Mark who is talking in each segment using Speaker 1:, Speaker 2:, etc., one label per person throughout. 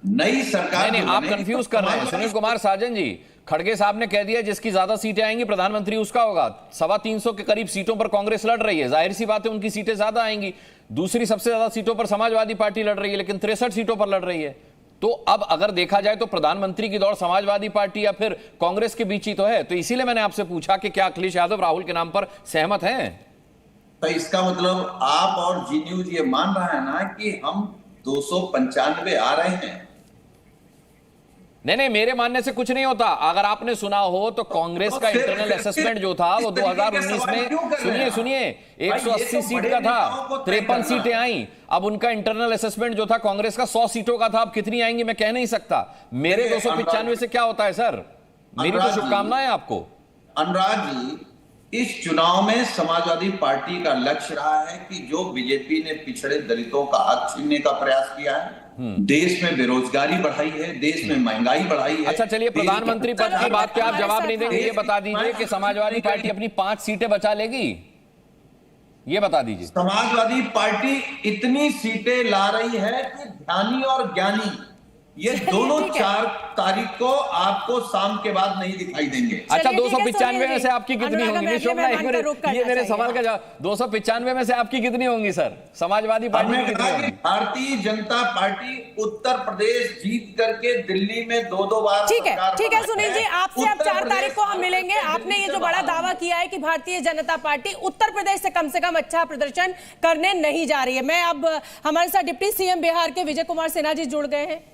Speaker 1: नई सरकार
Speaker 2: नहीं, आप कंफ्यूज कर रहे हैं सुनील कुमार साजन जी। खड़गे साहब ने कह दिया जिसकी ज्यादा सीटें आएंगी प्रधानमंत्री उसका होगा। 325 के करीब सीटों पर कांग्रेस लड़ रही है, जाहिर सी बात है उनकी सीटें ज्यादा आएंगी। दूसरी सबसे ज्यादा सीटों पर समाजवादी पार्टी लड़ रही है, लेकिन 63 सीटों पर लड़ रही है। तो अब अगर देखा जाए तो प्रधानमंत्री की दौड़ समाजवादी पार्टी या फिर कांग्रेस के बीच ही तो है। तो इसीलिए मैंने आपसे पूछा कि क्या अखिलेश यादव राहुल के नाम पर सहमत हैं?
Speaker 1: तो इसका मतलब आप और जी न्यूज ये मान रहा है ना कि हम 295 आ रहे हैं।
Speaker 2: नहीं, मेरे मानने से कुछ नहीं होता। अगर आपने सुना हो तो कांग्रेस का इंटरनल असेसमेंट जो था वो 2019 में, सुनिए 180 सीट का था, 53 सीटें आई। अब उनका इंटरनल असेसमेंट जो था कांग्रेस का 100 सीटों का था। अब कितनी आएंगी मैं कह नहीं सकता। मेरे 295 से क्या होता है सर? मेरी तो शुभकामनाएं आपको।
Speaker 1: अनुराग जी, इस चुनाव में समाजवादी पार्टी का लक्ष्य रहा है कि जो बीजेपी ने पिछड़े दलितों का हक छीनने का प्रयास किया है, देश में बेरोजगारी बढ़ाई है, देश में महंगाई बढ़ाई है।
Speaker 2: अच्छा चलिए, प्रधानमंत्री पद की बात पे आप जवाब नहीं देंगे, ये बता दीजिए कि समाजवादी पार्टी अपनी 5 सीटें बचा लेगी, ये बता दीजिए।
Speaker 1: समाजवादी पार्टी इतनी सीटें ला रही है कि ध्यानी और ज्ञानी ये दोनों 4 तारीख को आपको शाम के बाद नहीं दिखाई देंगे।
Speaker 2: अच्छा, 295 में से आपकी कितनी होंगी? ये मेरे सवाल का जवाब। 295 में से आपकी कितनी होंगी सर समाजवादी पार्टी की?
Speaker 1: भारतीय जनता पार्टी उत्तर प्रदेश जीत करके दिल्ली में 2-2 बार।
Speaker 3: ठीक है सुनील जी, आपसे अब 4 तारीख को हम मिलेंगे। आपने ये जो बड़ा दावा किया है कि भारतीय जनता पार्टी उत्तर प्रदेश से कम अच्छा प्रदर्शन करने नहीं जा रही है। मैं अब हमारे साथ डिप्टी सीएम बिहार के विजय कुमार सिन्हा जी जुड़ गए हैं।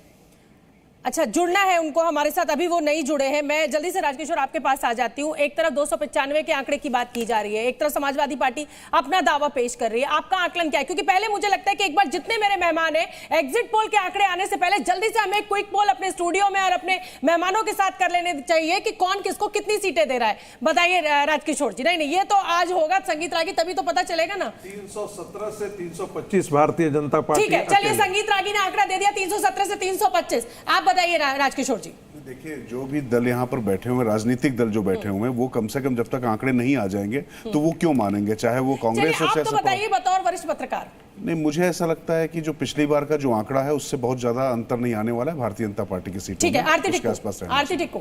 Speaker 3: अच्छा, जुड़ना है उनको हमारे साथ, अभी वो नहीं जुड़े हैं। मैं जल्दी से राजकिशोर आपके पास आ जाती हूँ। एक तरफ 295 के आंकड़े की बात की जा रही है, एक तरफ समाजवादी पार्टी अपना दावा पेश कर रही है। आपका आकलन क्या है? क्योंकि पहले मुझे लगता है कि एक बार जितने मेरे मेहमान हैं, एग्जिट पोल के आंकड़े आने से पहले जल्दी से हमें क्विक पोल अपने स्टूडियो में और अपने मेहमानों के साथ कर लेने चाहिए कि कौन किसको कितनी सीटें दे रहा है। बताइए राजकिशोर जी। नहीं, ये तो आज होगा संगीत रागी, तभी तो पता चलेगा ना।
Speaker 4: 317 से 325 भारतीय जनता पार्टी।
Speaker 3: ठीक है, चलिए संगीत रागी ने आंकड़ा दे दिया 317 से 325। आप बताइए राजकिशोर जी।
Speaker 5: देखिए, जो भी दल यहाँ पर बैठे हुए, राजनीतिक दल जो बैठे हुए हैं, वो कम से कम जब तक आंकड़े नहीं आ जाएंगे तो वो क्यों मानेंगे, चाहे वो कांग्रेस हो।
Speaker 3: आप तो बताइए बतौर वरिष्ठ पत्रकार।
Speaker 5: नहीं, मुझे ऐसा लगता है कि जो पिछली बार का जो आंकड़ा है उससे बहुत ज्यादा अंतर नहीं आने वाला है भारतीय जनता पार्टी की सीटों
Speaker 3: में।
Speaker 5: आरती
Speaker 3: टिक्को,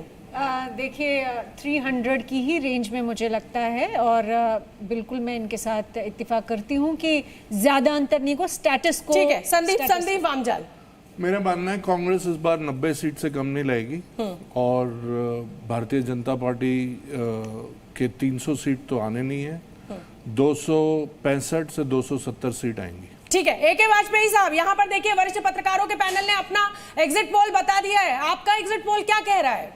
Speaker 6: देखिए 300 की ही रेंज में मुझे लगता है, और बिल्कुल मैं इनके साथ इत्तेफाक करती हूँ कि ज्यादा अंतर नहीं को स्टेटस को।
Speaker 3: ठीक है, संदीप वामजाल।
Speaker 4: मेरा मानना है कांग्रेस इस बार 90 सीट से कम नहीं लाएगी, और भारतीय जनता पार्टी के 300 सीट तो आने नहीं है, 265 से 270 सीट आएंगी।
Speaker 3: ठीक है, AK वाजपेयी साहब, यहाँ पर देखिए वरिष्ठ पत्रकारों के पैनल ने अपना एग्जिट पोल बता दिया है। आपका एग्जिट पोल क्या कह रहा है?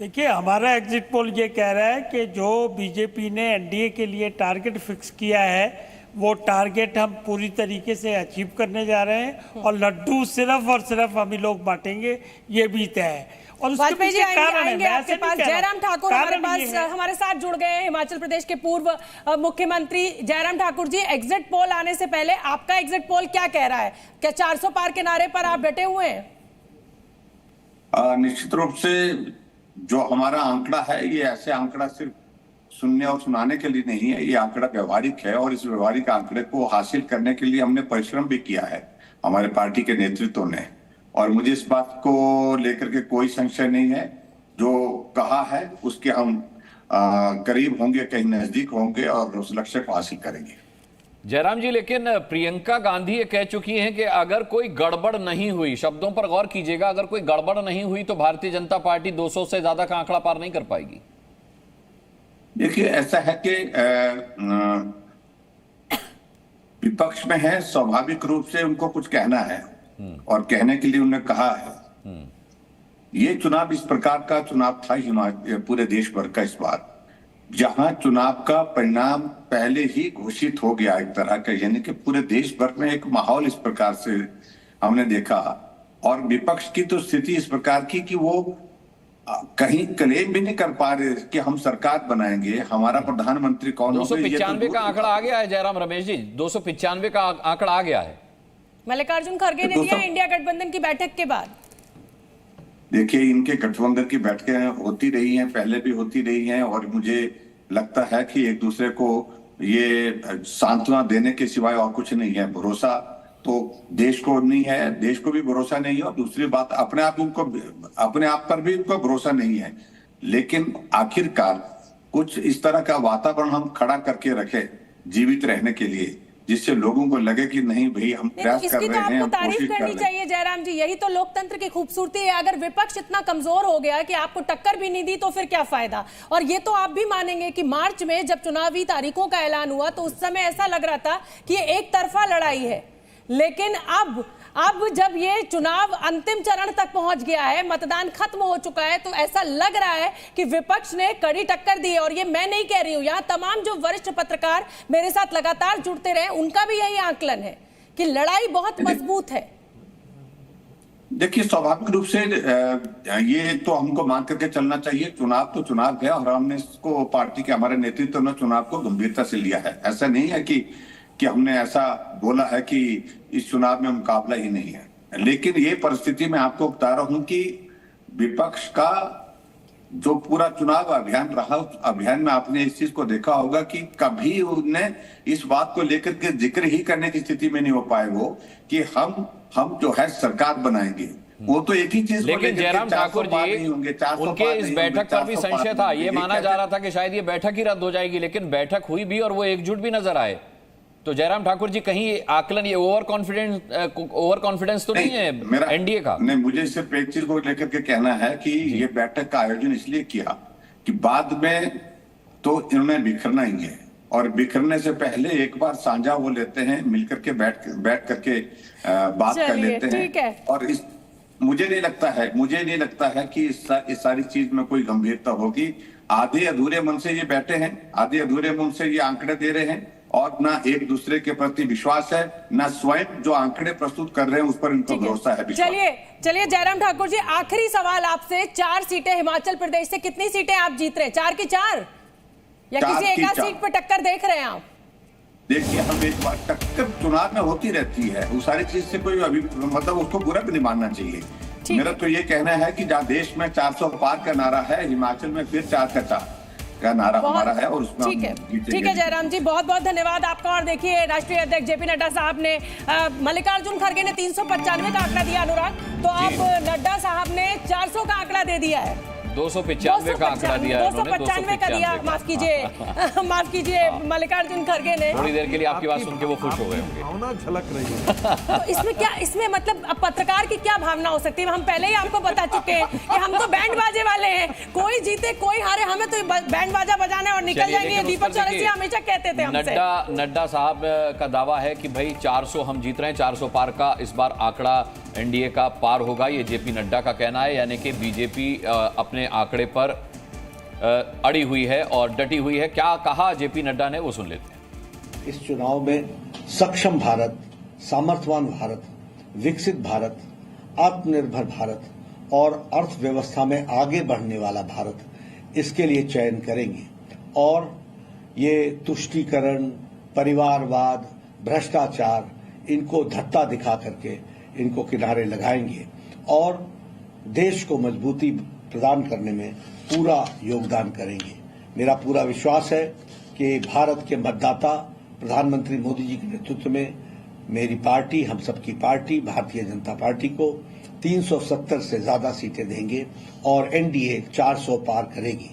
Speaker 7: देखिए, हमारा एग्जिट पोल ये कह रहा है कि जो बीजेपी ने NDA के लिए टारगेट फिक्स किया है वो टारगेट हम पूरी तरीके से अचीव करने जा रहे हैं, और लड्डू सिर्फ और सिर्फ हम ही लोग बांटेंगे, ये भी तय है। और उसके पीछे कारण है,
Speaker 3: आपके पास जयराम ठाकुर हमारे साथ जुड़ गए हैं। हिमाचल प्रदेश के पूर्व मुख्यमंत्री जयराम ठाकुर जी, एग्जिट पोल आने से पहले आपका एग्जिट पोल क्या कह रहा है? क्या 400 पार के नारे पर आप डटे हुए हैं?
Speaker 1: निश्चित रूप से जो हमारा आंकड़ा है, ये ऐसे आंकड़ा सिर्फ सुनने और सुनाने के लिए नहीं है, ये आंकड़ा व्यवहारिक है, और इस व्यवहारिक आंकड़े को हासिल करने के लिए हमने परिश्रम भी किया है हमारे पार्टी के नेतृत्व ने, और मुझे इस बात को लेकर के कोई संशय नहीं है। जो कहा है उसके हम करीब होंगे, कहीं नजदीक होंगे, और उस लक्ष्य को हासिल करेंगे।
Speaker 2: जयराम जी, लेकिन प्रियंका गांधी ये कह चुकी हैं कि अगर कोई गड़बड़ नहीं हुई, शब्दों पर गौर कीजिएगा, अगर कोई गड़बड़ नहीं हुई तो भारतीय जनता पार्टी 200 से ज्यादा का आंकड़ा पार नहीं कर पाएगी।
Speaker 1: देखिए, ऐसा है कि विपक्ष में है, स्वाभाविक रूप से उनको कुछ कहना है, और कहने के लिए उन्होंने कहा है। ये चुनाव इस प्रकार का चुनाव था पूरे देश भर का इस बार, जहां चुनाव का परिणाम पहले ही घोषित हो गया एक तरह का, यानी कि पूरे देश भर में एक माहौल इस प्रकार से हमने देखा, और विपक्ष की तो स्थिति इस प्रकार की कि वो कहीं क्लेम भी नहीं कर पा रहे कि हम सरकार बनाएंगे, हमारा प्रधानमंत्री कौन होगा।
Speaker 2: 295 का आंकड़ा आ गया है जयराम रमेश जी, 295 का आंकड़ा आ गया है
Speaker 3: मल्लिकार्जुन खड़गे ने दिया इंडिया गठबंधन की बैठक के बाद।
Speaker 1: देखिए, इनके गठबंधन की बैठकें होती रही हैं, पहले भी होती रही हैं, और मुझे लगता है कि एक दूसरे को ये सांत्वना देने के सिवाय और कुछ नहीं है। भरोसा तो देश को नहीं है, देश को भी भरोसा नहीं है, और दूसरी बात अपने आप पर भी उनको भरोसा नहीं है। लेकिन आखिरकार कुछ इस तरह का वातावरण हम खड़ा करके रखे जीवित रहने के लिए, जिससे लोगों को लगे कि नहीं भाई हम प्रयास कर
Speaker 3: इसकी
Speaker 1: रहे
Speaker 3: तो
Speaker 1: हैं,
Speaker 3: आपको
Speaker 1: हम
Speaker 3: तारीफ
Speaker 1: कोशिश कर
Speaker 3: करनी
Speaker 1: रहे हैं।
Speaker 3: चाहिए जयराम जी, यही तो लोकतंत्र की खूबसूरती है। अगर विपक्ष इतना कमजोर हो गया कि आपको टक्कर भी नहीं दी तो फिर क्या फायदा। और ये तो आप भी मानेंगे कि मार्च में जब चुनावी तारीखों का ऐलान हुआ तो उस समय ऐसा लग रहा था कि ये एक तरफा लड़ाई है, लेकिन अब जब ये चुनाव अंतिम चरण तक पहुंच गया है, मतदान खत्म हो चुका है, तो ऐसा लग रहा है कि विपक्ष ने कड़ी टक्कर दी है। और ये मैं नहीं कह रही हूं, यहाँ तमाम जो वरिष्ठ पत्रकार मेरे साथ लगातार जुड़ते रहे उनका भी यही आकलन है कि लड़ाई बहुत मजबूत है।
Speaker 1: देखिए, स्वाभाविक रूप से ये तो हमको मान करके चलना चाहिए, चुनाव तो चुनाव है, और हमने इसको पार्टी के हमारे नेतृत्व ने चुनाव को गंभीरता से लिया है। ऐसा नहीं है कि हमने ऐसा बोला है कि इस चुनाव में मुकाबला ही नहीं है। लेकिन ये परिस्थिति मैं आपको बता रहा हूं कि विपक्ष का जो पूरा चुनाव अभियान रहा, उस अभियान में आपने इस चीज को देखा होगा कि कभी उन्हें इस बात को लेकर के जिक्र ही करने की स्थिति में नहीं हो पाए वो कि हम जो है सरकार बनाएंगे। वो तो एक ही चीज।
Speaker 2: लेकिन जयराम ठाकुर जी, उनके इस बैठक पर भी संशय था, ये माना जा रहा था कि शायद ये बैठक ही रद्द हो जाएगी, लेकिन बैठक हुई भी और वो एकजुट भी नजर आए। तो जयराम ठाकुर जी, कहीं आकलन ये ओवर कॉन्फिडेंस तो नहीं है एनडीए का?
Speaker 1: नहीं, मुझे सिर्फ एक चीज को लेकर के कहना है कि ये बैठक का आयोजन इसलिए किया कि बाद में तो इन्होंने बिखरना ही है, और बिखरने से पहले एक बार साझा वो लेते हैं, मिलकर के बैठ करके बात कर लेते हैं। और मुझे नहीं लगता है कि इस सारी चीज में कोई गंभीरता होगी। आधे अधूरे मन से ये बैठे हैं, आधे अधूरे मन से ये आंकड़े दे रहे हैं, और ना एक दूसरे के प्रति विश्वास है, ना स्वयं जो आंकड़े प्रस्तुत कर रहे हैं उस पर इनको भरोसा है।
Speaker 3: चलिए जयराम ठाकुर जी, आखिरी सवाल आपसे। 4 सीटें हिमाचल प्रदेश से, कितनी सीटें आप जीत रहे हैं? 4 की 4 या किसी एक सीट पर टक्कर देख रहे हैं आप?
Speaker 1: देखिए, हम एक बार टक्कर चुनाव में होती रहती है, उस सारी चीज से कोई अभी मतलब उसको बुरा भी नहीं मानना चाहिए। मेरा तो ये कहना है कि जहाँ देश में 400 पार का नारा है, हिमाचल में फिर 4 का 4 का नारा हमारा है, और उसमें
Speaker 3: ठीक है जयराम जी, बहुत बहुत धन्यवाद आपका। और देखिए, राष्ट्रीय अध्यक्ष जेपी नड्डा साहब ने, मल्लिकार्जुन खड़गे ने 395 का आंकड़ा दिया अनुराग, तो अब नड्डा साहब ने 400 का आंकड़ा दे दिया है।
Speaker 2: 295 का आंकड़ा दिया है,
Speaker 3: 295 का दिया, माफ कीजिए मल्लिकार्जुन खड़गे ने।
Speaker 2: थोड़ी देर के लिए आपकी बात सुन के वो खुश हो गए होंगे।
Speaker 4: भावना झलक रही है।
Speaker 3: तो इसमें मतलब अब पत्रकार की क्या भावना हो सकती है? हम पहले ही आपको बता चुके हैं कि हम तो बैंड बाजे वाले हैं, कोई जीते कोई हारे, हमें तो बैंड बाजा बजाना है और निकल जाएंगे। दीपक चौरसिया हमेशा कहते थे हमसे।
Speaker 2: नड्डा साहब का दावा है कि भाई 400 हम जीत रहे हैं, 400 पार का इस बार आंकड़ा एनडीए का पार होगा, ये जेपी नड्डा का कहना है। यानी कि बीजेपी अपने आंकड़े पर अड़ी हुई है और डटी हुई है। क्या कहा जेपी नड्डा ने, वो सुन लेते हैं।
Speaker 8: इस चुनाव में सक्षम भारत, सामर्थ्यवान भारत, विकसित भारत, आत्मनिर्भर भारत और अर्थव्यवस्था में आगे बढ़ने वाला भारत, इसके लिए चयन करेंगे। और ये तुष्टीकरण, परिवारवाद, भ्रष्टाचार, इनको धत्ता दिखा करके इनको किनारे लगाएंगे और देश को मजबूती प्रदान करने में पूरा योगदान करेंगे। मेरा पूरा विश्वास है कि भारत के मतदाता प्रधानमंत्री मोदी जी के नेतृत्व में मेरी पार्टी, हम सबकी पार्टी भारतीय जनता पार्टी को 370 से ज्यादा सीटें देंगे और एनडीए 400 पार करेगी।